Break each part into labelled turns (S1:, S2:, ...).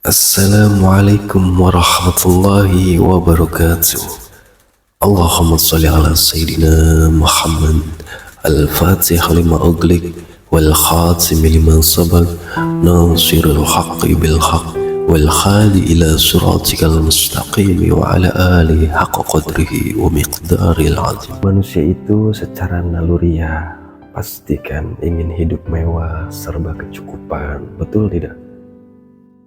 S1: Assalamualaikum warahmatullahi wabarakatuh. Allahumma salli ala Sayyidina Muhammad Al-Fatih lima ughliq wal khatim lima sabaq nasirul haqqi bil haqq wal khali ila siratikal mustaqim wa ala alihi haqqa qadrihi wa miqdaril azim. Manusia itu secara naluriah pastikan ingin hidup mewah serba kecukupan, betul tidak?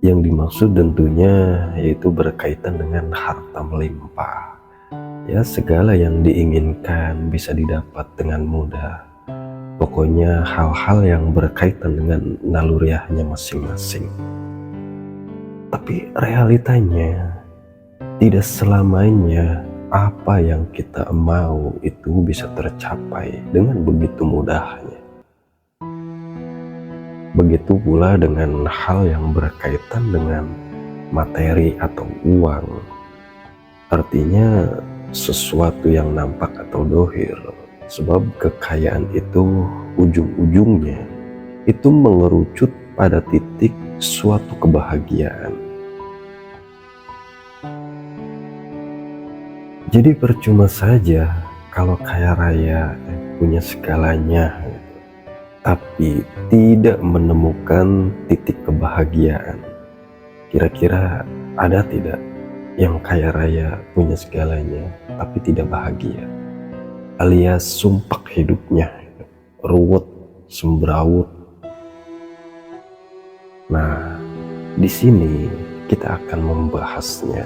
S1: Yang dimaksud tentunya yaitu berkaitan dengan harta melimpah. Ya, segala yang diinginkan bisa didapat dengan mudah. Pokoknya hal-hal yang berkaitan dengan naluriahnya masing-masing. Tapi realitanya tidak selamanya apa yang kita mau itu bisa tercapai dengan begitu mudahnya. Begitu pula dengan hal yang berkaitan dengan materi atau uang. Artinya sesuatu yang nampak atau dohir. Sebab kekayaan itu ujung-ujungnya itu mengerucut pada titik suatu kebahagiaan. Jadi percuma saja kalau kaya raya punya segalanya, tapi tidak menemukan titik kebahagiaan. Kira-kira ada tidak yang kaya raya punya segalanya tapi tidak bahagia, alias sumpek hidupnya, ruwet, semberawut? Nah, di sini kita akan membahasnya,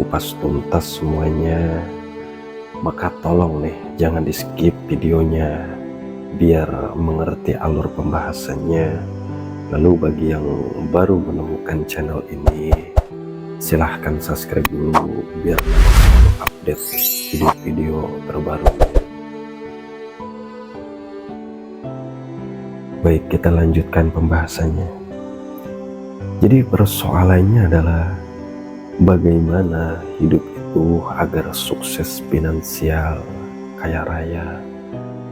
S1: kupas tuntas semuanya. Maka tolong nih, jangan di skip videonya biar mengerti alur pembahasannya. Lalu bagi yang baru menemukan channel ini, silahkan subscribe dulu biar update video-video terbaru. Baik, kita lanjutkan pembahasannya. Jadi persoalannya adalah bagaimana hidup itu agar sukses finansial, kaya raya,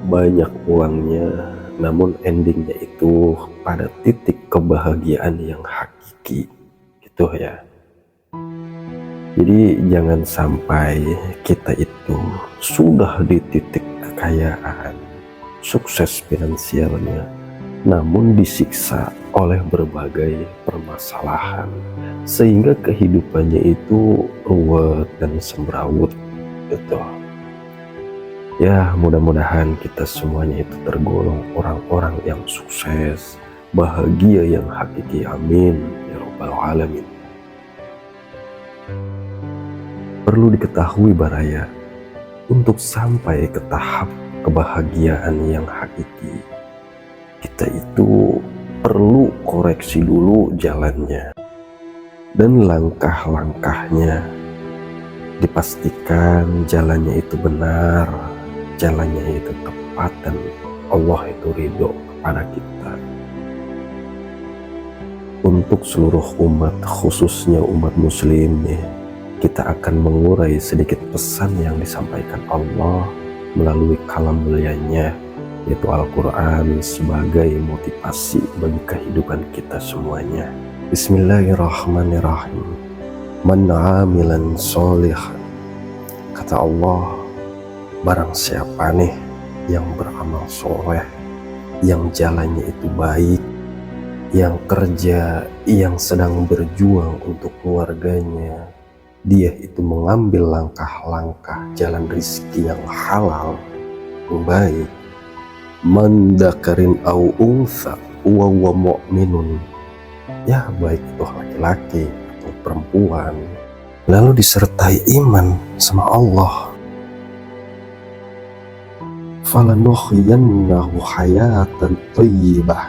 S1: banyak uangnya, namun endingnya itu pada titik kebahagiaan yang hakiki, gitu ya. Jadi jangan sampai kita itu sudah di titik kekayaan, sukses finansialnya, namun disiksa oleh berbagai permasalahan, sehingga kehidupannya itu ruwet dan semrawut, gitu. Ya, mudah-mudahan kita semuanya itu tergolong orang-orang yang sukses, bahagia yang hakiki, amin ya rabbal alamin. Perlu diketahui baraya, untuk sampai ke tahap kebahagiaan yang hakiki, kita itu perlu koreksi dulu jalannya dan langkah-langkahnya. Dipastikan jalannya itu benar, jalannya itu tepat, dan Allah itu ridho kepada kita. Untuk seluruh umat, khususnya umat muslim nih, kita akan mengurai sedikit pesan yang disampaikan Allah melalui kalam mulianya, yaitu Al-Quran, sebagai motivasi bagi kehidupan kita semuanya. Bismillahirrahmanirrahim. Man 'amilan sholihan, kata Allah, barang siapa nih yang beramal soleh, yang jalannya itu baik, yang kerja, yang sedang berjuang untuk keluarganya, dia itu mengambil langkah-langkah jalan rizki yang halal, yang baik. Man dzakarin au untha wa huwa mu'minun, ya baik itu laki-laki atau perempuan, lalu disertai iman sama Allah, falanuhyiyannahu hayatan thayyibah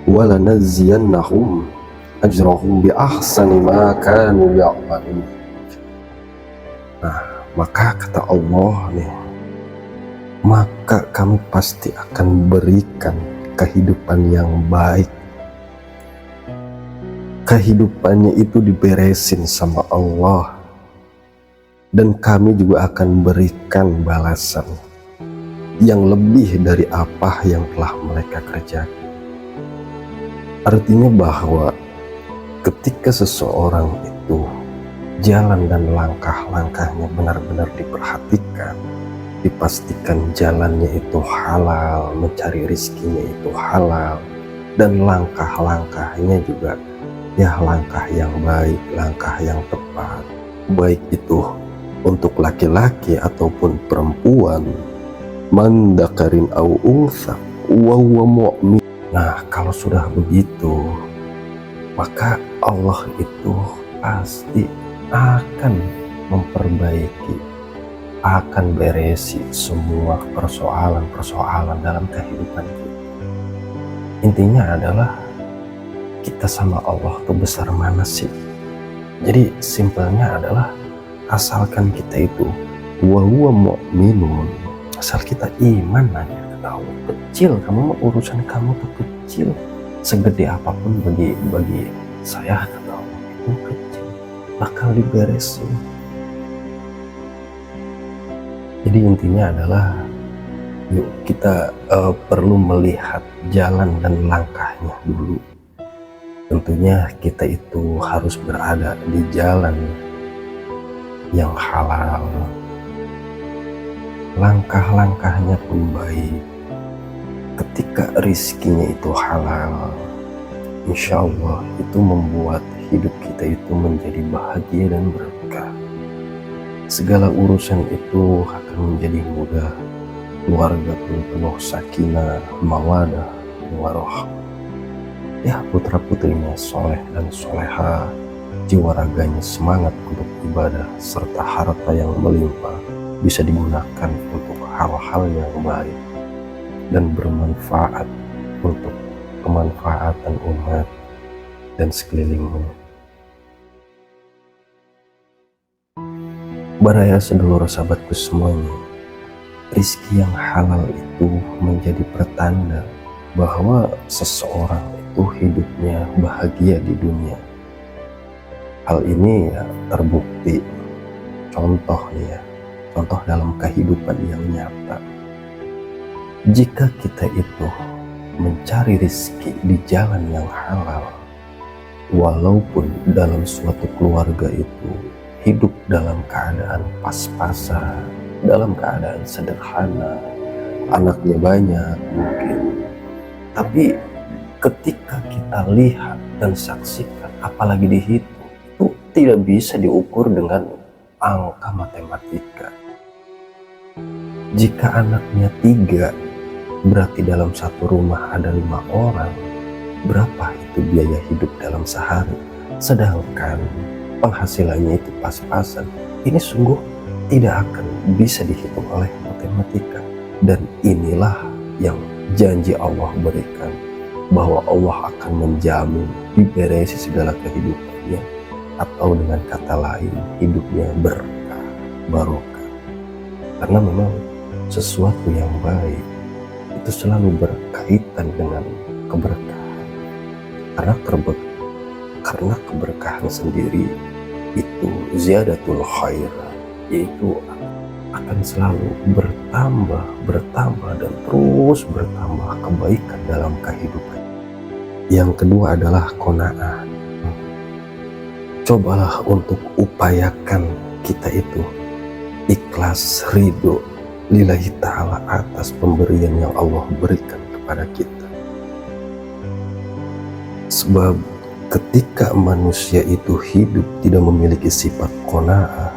S1: wa lanajziyannahum ajrahum bi ahsani ma kanu ya'malun. Nah, maka kata Allah nih, maka kami pasti akan berikan kehidupan yang baik. Kehidupannya itu diberesin sama Allah, dan kami juga akan berikan balasan yang lebih dari apa yang telah mereka kerjakan. Artinya bahwa ketika seseorang itu jalan dan langkah-langkahnya benar-benar diperhatikan, dipastikan jalannya itu halal, mencari rizkinya itu halal, dan langkah-langkahnya juga ya langkah yang baik, langkah yang tepat, baik itu untuk laki-laki ataupun perempuan, man dzakarin au unsa wa huwa mu'min. Nah, kalau sudah begitu, maka Allah itu pasti akan memperbaiki, akan beresi semua persoalan-persoalan dalam kehidupan kita. Intinya adalah kita sama Allah tuh besar mana sih? Jadi simpelnya adalah asalkan kita itu wa huwa mu'minun, asal kita iman aja kata Allah. Kecil, kamu urusan kamu tuh kecil, segede apapun bagi saya kata Allah itu kecil, bakal diberesin. Jadi intinya adalah yuk kita perlu melihat jalan dan langkahnya dulu. Tentunya kita itu harus berada di jalan yang halal, langkah-langkahnya pun baik. Ketika rizkinya itu halal, insya Allah itu membuat hidup kita itu menjadi bahagia dan berkah. Segala urusan itu akan menjadi mudah, keluarga pun penuh sakinah, mawadah, warahmah. Ya, putra-putrinya soleh dan soleha, jiwa raganya semangat untuk ibadah, serta harta yang melimpah bisa digunakan untuk hal-hal yang baik dan bermanfaat untuk kemanfaatan umat dan sekelilingnya. Baraya sedulur sahabatku semuanya, rizki yang halal itu menjadi pertanda bahwa seseorang itu hidupnya bahagia di dunia. Hal ini ya terbukti, contoh dalam kehidupan yang nyata. Jika kita itu mencari rizki di jalan yang halal, walaupun dalam suatu keluarga itu hidup dalam keadaan pas-pasan, dalam keadaan sederhana, anaknya banyak mungkin, tapi ketika kita lihat dan saksikan, apalagi dihitung, itu tidak bisa diukur dengan angka matematika. Jika anaknya 3, berarti dalam satu rumah ada 5 orang, berapa itu biaya hidup dalam sehari? Sedangkan penghasilannya itu pas-pasan, ini sungguh tidak akan bisa dihitung oleh matematika. Dan inilah yang janji Allah berikan, bahwa Allah akan menjamin diberesi segala kehidupannya, atau dengan kata lain hidupnya berkah, barokah. Karena memang sesuatu yang baik itu selalu berkaitan dengan keberkahan. Karena keberkahan sendiri itu ziyadatul khair, yaitu akan selalu bertambah dan terus bertambah kebaikan dalam kehidupan. Yang kedua adalah qanaah. Cobalah untuk upayakan kita itu ikhlas, ridho lillahi ta'ala atas pemberian yang Allah berikan kepada kita. Sebab ketika manusia itu hidup tidak memiliki sifat qanaah,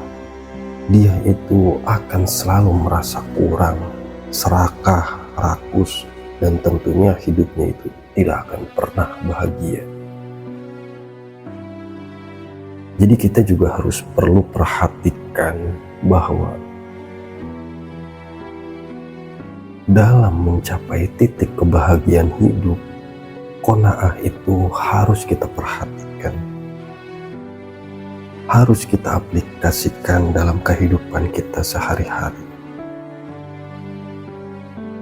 S1: dia itu akan selalu merasa kurang, serakah, rakus, dan tentunya hidupnya itu tidak akan pernah bahagia. Jadi kita juga harus perlu perhatikan bahwa dalam mencapai titik kebahagiaan hidup, qanaah itu harus kita perhatikan, harus kita aplikasikan dalam kehidupan kita sehari-hari.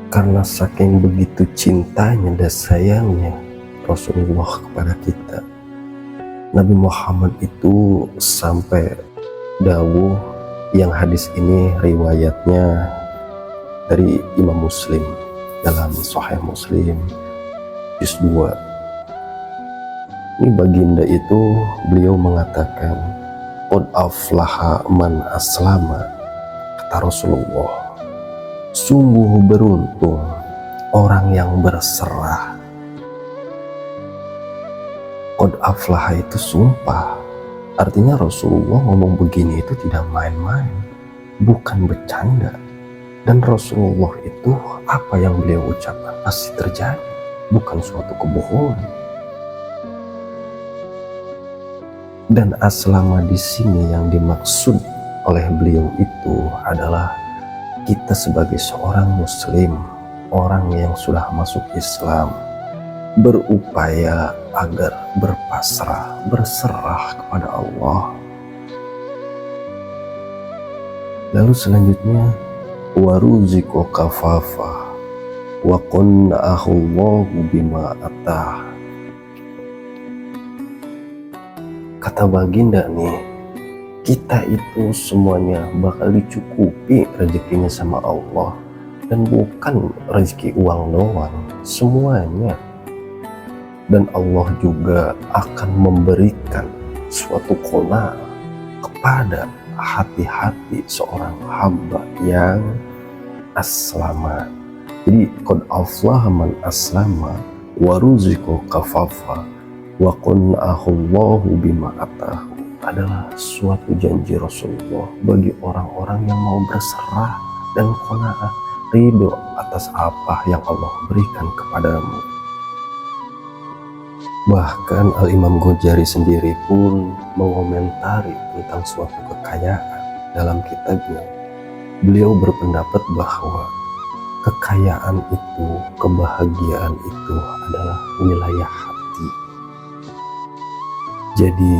S1: Karena saking begitu cintanya dan sayangnya Rasulullah kepada kita, Nabi Muhammad itu sampai dawuh, yang hadis ini riwayatnya dari Imam Muslim dalam Sahih Muslim juz 2. Ini baginda itu beliau mengatakan, qad aflaha man aslama, kata Rasulullah, sungguh beruntung orang yang berserah. Qad aflaha itu sumpah, artinya Rasulullah ngomong begini itu tidak main-main, bukan bercanda. Dan Rasulullah itu apa yang beliau ucapkan pasti terjadi, bukan suatu kebohongan. Dan aslama di sini yang dimaksud oleh beliau itu adalah kita sebagai seorang muslim, orang yang sudah masuk Islam, berupaya agar berpasrah, berserah kepada Allah. Lalu selanjutnya, waruziqo kafafa wa qanna'ahu Allahu bima atah. Kata baginda nih, kita itu semuanya bakal dicukupi rezekinya sama Allah, dan bukan rezeki uang doang, semuanya. Dan Allah juga akan memberikan suatu qanaah kepada hati-hati seorang hamba yang aslama. Jadi qad aflaha man aslama wa ruziqa kafafa wa qanna'ahu Allahu bima atahu adalah suatu janji Rasulullah bagi orang-orang yang mau berserah dan qanaah, ridho atas apa yang Allah berikan kepadamu. Bahkan Al-Imam Ghazali sendiri pun mengomentari tentang suatu kekayaan dalam kitabnya. Beliau berpendapat bahwa kekayaan itu, kebahagiaan itu adalah wilayah hati. Jadi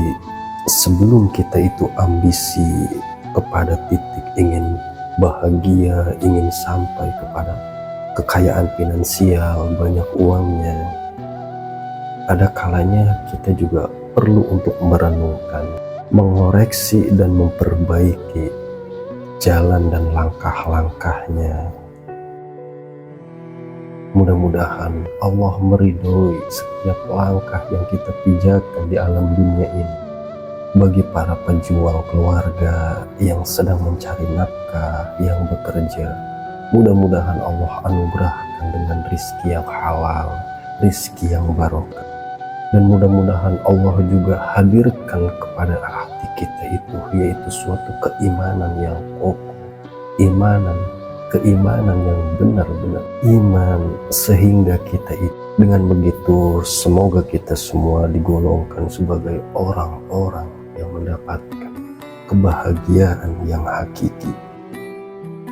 S1: sebelum kita itu ambisi kepada titik ingin bahagia, ingin sampai kepada kekayaan finansial, banyak uangnya, ada kalanya kita juga perlu untuk merenungkan, mengoreksi dan memperbaiki jalan dan langkah-langkahnya. Mudah-mudahan Allah meridhoi setiap langkah yang kita pijakan di alam dunia ini. Bagi para pejuang keluarga yang sedang mencari nafkah, yang bekerja, mudah-mudahan Allah anugerahkan dengan rizki yang halal, rizki yang barokah. Dan mudah-mudahan Allah juga hadirkan kepada hati kita itu, yaitu suatu keimanan yang kokoh, keimanan yang benar-benar iman, sehingga kita itu dengan begitu semoga kita semua digolongkan sebagai orang-orang yang mendapatkan kebahagiaan yang hakiki,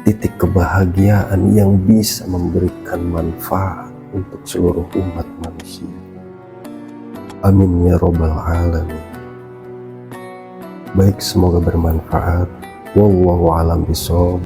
S1: titik kebahagiaan yang bisa memberikan manfaat untuk seluruh umat manusia. Amin ya robbal alamin. Baik, semoga bermanfaat. Wallahu a'lam bishawab.